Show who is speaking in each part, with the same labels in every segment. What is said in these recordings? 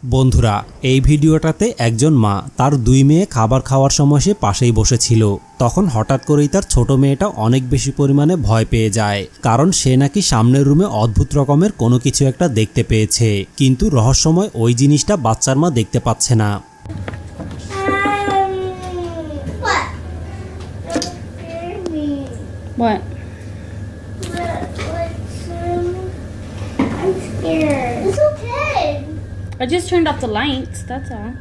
Speaker 1: বন্ধুরা, এই ভিডিওটাতে একজন মা তার দুই মেয়ে খাবার খাওয়ার সময় সে পাশেই বসেছিল। তখন হঠাৎ করেই তার ছোট মেয়েটা অনেক বেশি পরিমাণে ভয় পেয়ে যায়, কারণ সে নাকি সামনের রুমে অদ্ভুত রকমের কোনো কিছু একটা দেখতে পেয়েছে, কিন্তু রহস্যময় ওই জিনিসটা বাচ্চার মা দেখতে পাচ্ছে না।
Speaker 2: What?
Speaker 3: I'm scared. It's okay.
Speaker 2: I just turned off the lights, that's all.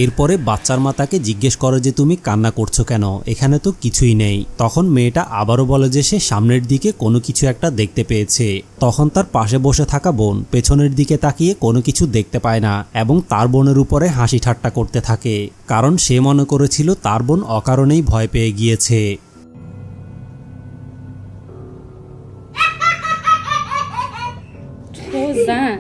Speaker 1: এরপরে বাচ্চার মা তাকে জিজ্ঞেস করে যে তুমি কান্না করছো কেন, এখানে তো কিছুই নেই। তখন মেয়েটা আবারও বলে যে সে সামনের দিকে কোনো কিছু একটা দেখতে পেয়েছে। তখন তার পাশে বসে থাকা বোন পেছনের দিকে তাকিয়ে কোনো কিছু দেখতে পায় না এবং তার বোনের উপরে হাসি ঠাট্টা করতে থাকে, কারণ সে মনে করেছিল তার বোন অকারণেই ভয় পেয়ে গিয়েছে।
Speaker 2: What was that?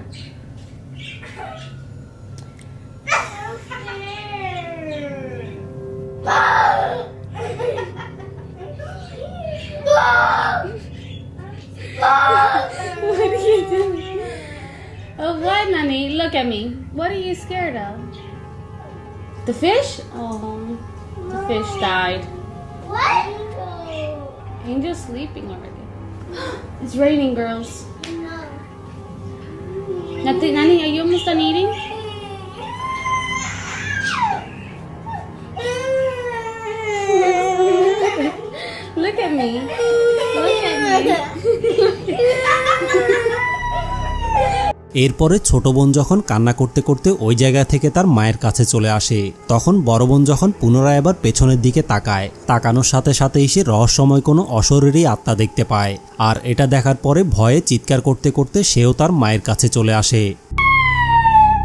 Speaker 2: What are you doing? Oh, what, Nani? Look at me. What are you scared of? The fish? Oh, the fish died.
Speaker 3: What?
Speaker 2: Angel's sleeping already. It's raining, girls.
Speaker 3: No.
Speaker 2: Nani, are you almost done eating? Look at me. Look at me.
Speaker 1: এরপরে ছোট বোন যখন কান্না করতে করতে ওই জায়গা থেকে তার মায়ের কাছে চলে আসে, তখন বড় বোন যখন পুনরায় আবার পেছনের দিকে তাকায়, তাকানোর সাথে সাথে সে রহস্যময় কোনো অশরীরী আত্মা দেখতে পায়। আর এটা দেখার পরে ভয়ে চিৎকার করতে করতে সেও তার মায়ের কাছে চলে আসে।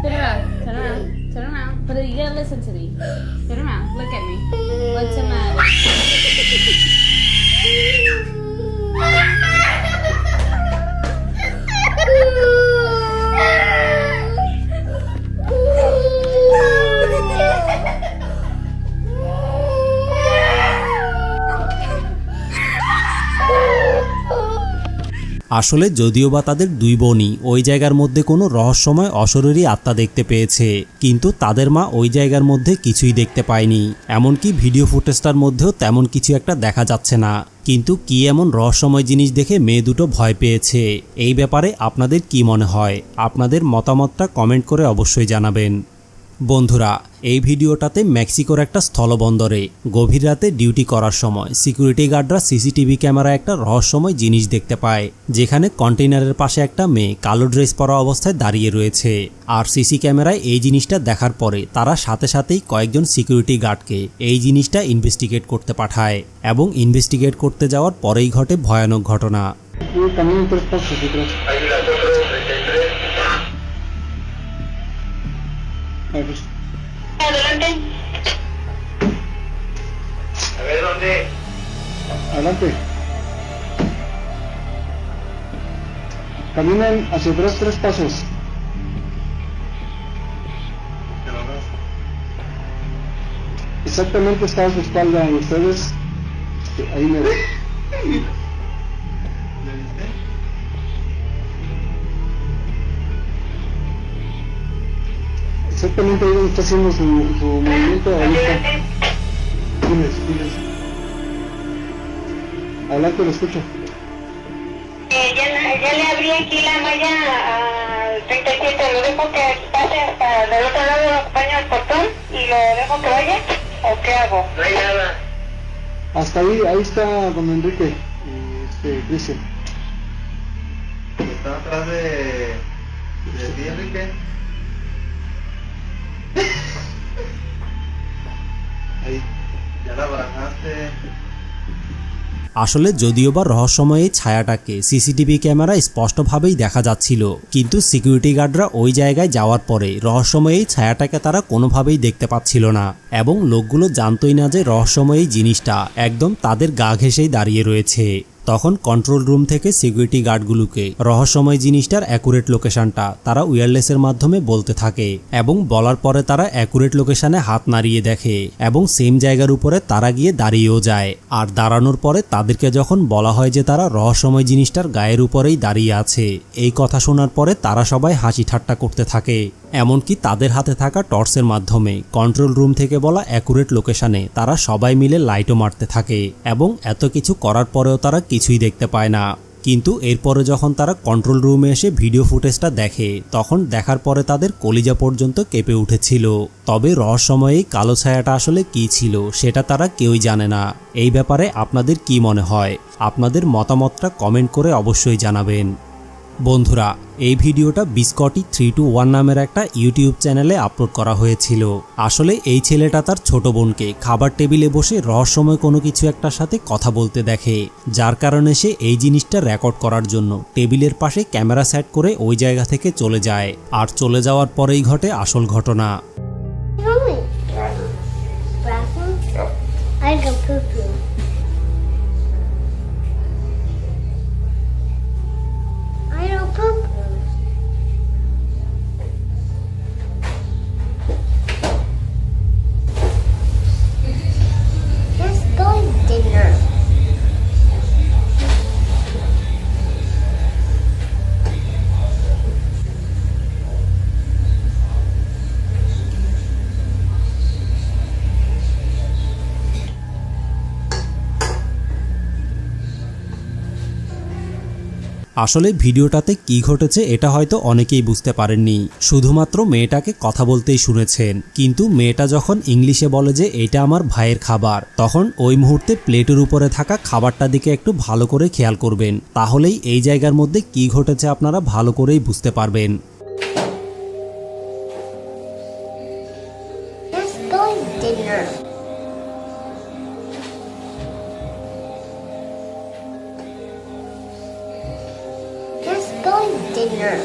Speaker 2: Turn around. Turn around. Turn around. But you gotta listen to me. Turn around. Look at me. What's the matter?
Speaker 1: আসলে যদিও বা তাদের দুই বোনই ওই জায়গার মধ্যে কোনো রহস্যময় অশরীরী আত্মা দেখতে পেয়েছে, কিন্তু তাদের মা ওই জায়গার মধ্যে কিছুই দেখতে পায়নি। এমনকি ভিডিও ফুটেজটার মধ্যেও তেমন কিছু একটা দেখা যাচ্ছে না। কিন্তু কি এমন রহস্যময় জিনিস দেখে মেয়ে দুটো ভয় পেয়েছে, এই ব্যাপারে আপনাদের কি মনে হয়? আপনাদের মতামতটা কমেন্ট করে অবশ্যই জানাবেন। বন্ধুরা, এই ভিডিওটাতে মেক্সিকোর একটা স্থলবন্দরে গভীর রাতে ডিউটি করার সময় সিকিউরিটি গার্ডরা সিসিটিভি ক্যামেরায় একটা রহস্যময় জিনিস দেখতে পায়, যেখানে কন্টেইনারের পাশে একটা মেয়ে কালো ড্রেস পরা অবস্থায় দাঁড়িয়ে রয়েছে। আর সিসি ক্যামেরায় এই জিনিসটা দেখার পরে তারা সাথে সাথেই কয়েকজন সিকিউরিটি গার্ডকে এই জিনিসটা ইনভেস্টিগেট করতে পাঠায়, এবং ইনভেস্টিগেট করতে যাওয়ার পরেই ঘটে ভয়ানক ঘটনা।
Speaker 4: Adelante. A ver, ¿dónde?
Speaker 5: Adelante. Caminen hacia atrás 3 pasos. Exactamente está a su espalda y ustedes ahí me ven. Exactamente ahí donde está haciendo su movimiento ahorita. Diles. Adelante, lo escucho.
Speaker 4: Ya le abrí aquí la malla al 37, lo dejo que pase hasta del otro lado, lo acompaño al portón y lo dejo que vaya, ¿o qué hago? No hay nada.
Speaker 5: Hasta ahí está don Enrique y Cristian.
Speaker 6: ¿Está atrás de ti, Enrique?
Speaker 5: Ahí.
Speaker 6: Ya la bajaste.
Speaker 1: আসলে যদিও বা রহস্যময় এই ছায়াটাকে CCTV ক্যামেরায় স্পষ্টভাবেই দেখা যাচ্ছিল, কিন্তু security গার্ডরা ওই জায়গায় যাওয়ার পরে রহস্যময় এই ছায়াটাকে তারা কোনোভাবেই দেখতে পাচ্ছিল না, এবং লোকগুলো জানতোই না যে রহস্যময় এই জিনিসটা একদম তাদের গা ঘেঁষেই দাঁড়িয়ে রয়েছে। তখন কন্ট্রোল রুম থেকে সিকিউরিটি গার্ডগুলোকে রহস্যময় জিনিসটার অ্যাকুরেট লোকেশনটা তারা ওয়্যারলেসের মাধ্যমে বলতে থাকে, এবং বলার পরে তারা অ্যাকুরেট লোকেশনে হাত নাড়িয়ে দেখে এবং সেম জায়গার উপরে তারা গিয়ে দাঁড়িয়েও যায়। আর দাঁড়ানোর পরে তাদেরকে যখন বলা হয় যে তারা রহস্যময় জিনিসটার গায়ের উপরেই দাঁড়িয়ে আছে, এই কথা শোনার পরে তারা সবাই হাসি ঠাট্টা করতে থাকে। এমনকি তাদের হাতে থাকা টর্চের মাধ্যমে কন্ট্রোল রুম থেকে বলা অ্যাকুরেট লোকেশনে তারা সবাই মিলে লাইটও মারতে থাকে এবং এত কিছু করার পরেও তারা কিছুই দেখতে পায় না। কিন্তু এরপরে যখন তারা কন্ট্রোল রুমে এসে ভিডিও ফুটেজটা দেখে তখন দেখার পরে তাদের কলিজা পর্যন্ত কেঁপে উঠেছিল। তবে রহস্যময়ী কালো ছায়াটা আসলে কী ছিল সেটা তারা কেউই জানে না। এই ব্যাপারে আপনাদের কি মনে হয়? আপনাদের মতামতটা কমেন্ট করে অবশ্যই জানাবেন। বন্ধুরা, এই ভিডিওটা বিস্কটি 321 নামের একটা ইউটিউব চ্যানেলে আপলোড করা হয়েছিল। আসলে এই ছেলেটা তার ছোট বোনকে খাবার টেবিলে বসে রহস্যময় কোনো কিছু একটার সাথে কথা বলতে দেখে, যার কারণে সে এই জিনিসটা রেকর্ড করার জন্য টেবিলের পাশে ক্যামেরা সেট করে ওই জায়গা থেকে চলে যায়। আর চলে যাওয়ার পরেই ঘটে আসল ঘটনা।
Speaker 3: Mommy. Bathroom? I go poo poo. I go poo poo. Let's go dinner.
Speaker 1: আসলে ভিডিওটাতে কি ঘটেছে এটা হয়তো অনেকেই বুঝতে পারেননি, শুধুমাত্র মেয়েটাকে কথা বলতেই শুনেছেন। কিন্তু মেয়েটা যখন ইংলিশে বলে যে এটা আমার ভাইয়ের খাবার, তখন ওই মুহূর্তে প্লেটের উপরে থাকা খাবারটার দিকে একটু ভালো করে খেয়াল করবেন, তাহলেই এই জায়গার মধ্যে কি ঘটেছে আপনারা ভালো করেই বুঝতে পারবেন।
Speaker 3: Let's go dinner. Let's go dinner.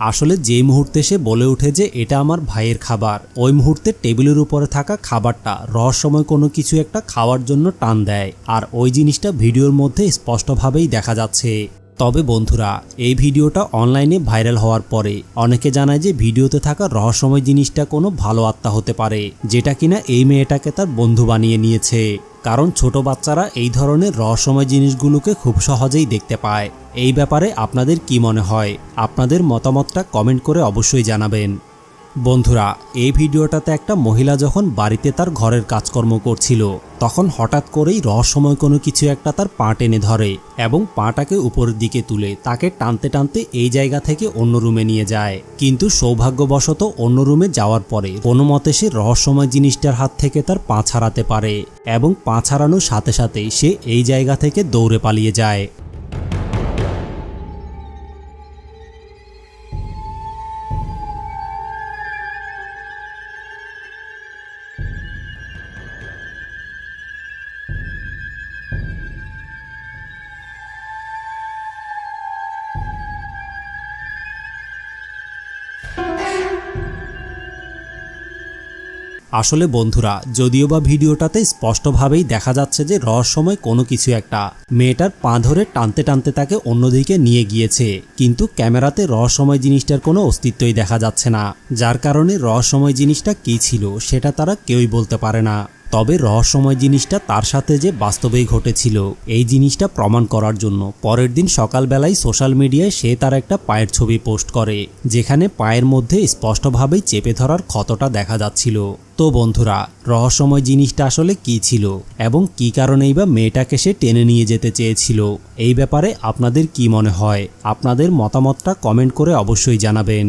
Speaker 1: আসলে যে মুহূর্তে সে বলে ওঠে যে এটা আমার ভাইয়ের খাবার, ওই মুহূর্তে টেবিলের উপরে থাকা খাবারটা রহস্যময় কোনো কিছু একটা খাওয়ার জন্য টান দেয়, আর ওই জিনিসটা ভিডিওর মধ্যে স্পষ্টভাবেই দেখা যাচ্ছে। তবে বন্ধুরা, এই ভিডিওটা অনলাইনে ভাইরাল হওয়ার পরে অনেকে জানায় যে ভিডিওতে থাকা রহস্যময় জিনিসটা কোনো ভালো আত্মা হতে পারে, যেটা কিনা এই মেয়েটাকে তার বন্ধু বানিয়ে নিয়েছে। কারণ ছোট বাচ্চারা এই ধরনের রহস্যময় জিনিসগুলোকে খুব সহজেই দেখতে পায়। এই ব্যাপারে আপনাদের কি মনে হয়? আপনাদের মতামতটা কমেন্ট করে অবশ্যই জানাবেন। বন্ধুরা, এই ভিডিওটাতে একটা মহিলা যখন বাড়িতে তার ঘরের কাজকর্ম করছিল, তখন হঠাৎ করেই রহস্যময় কোনো কিছু একটা তার পা টেনে ধরে এবং পাটাকে উপরের দিকে তুলে তাকে টানতে টানতে এই জায়গা থেকে অন্য রুমে নিয়ে যায়। কিন্তু সৌভাগ্যবশত অন্য রুমে যাওয়ার পরে কোনো মতে সে রহস্যময় জিনিসটার হাত থেকে তার পা ছাড়াতে পারে এবং পা ছাড়ানোর সাথে সাথেই সে এই জায়গা থেকে দৌড়ে পালিয়ে যায়। আসলে বন্ধুরা, যদিও বা ভিডিওটাতে স্পষ্টভাবেই দেখা যাচ্ছে যে রহস্যময় কোনো কিছু একটা মেয়েটার পা ধরে টানতে টানতে তাকে অন্যদিকে নিয়ে গিয়েছে, কিন্তু ক্যামেরাতে রহস্যময় জিনিসটার কোনো অস্তিত্বই দেখা যাচ্ছে না, যার কারণে রহস্যময় জিনিসটা কী ছিল সেটা তারা কেউই বলতে পারে না। তবে রহস্যময় জিনিসটা তার সাথে যে বাস্তবেই ঘটেছিল এই জিনিসটা প্রমাণ করার জন্য পরের দিন সকালবেলায় সোশ্যাল মিডিয়ায় সে তার একটা পায়ের ছবি পোস্ট করে, যেখানে পায়ের মধ্যে স্পষ্টভাবেই চেপে ধরার ক্ষতটা দেখা যাচ্ছিল। তো বন্ধুরা, রহস্যময় জিনিসটা আসলে কী ছিল এবং কী কারণেই বা মেয়েটাকে সে টেনে নিয়ে যেতে চেয়েছিল, এই ব্যাপারে আপনাদের কি মনে হয়? আপনাদের মতামতটা কমেন্ট করে অবশ্যই জানাবেন।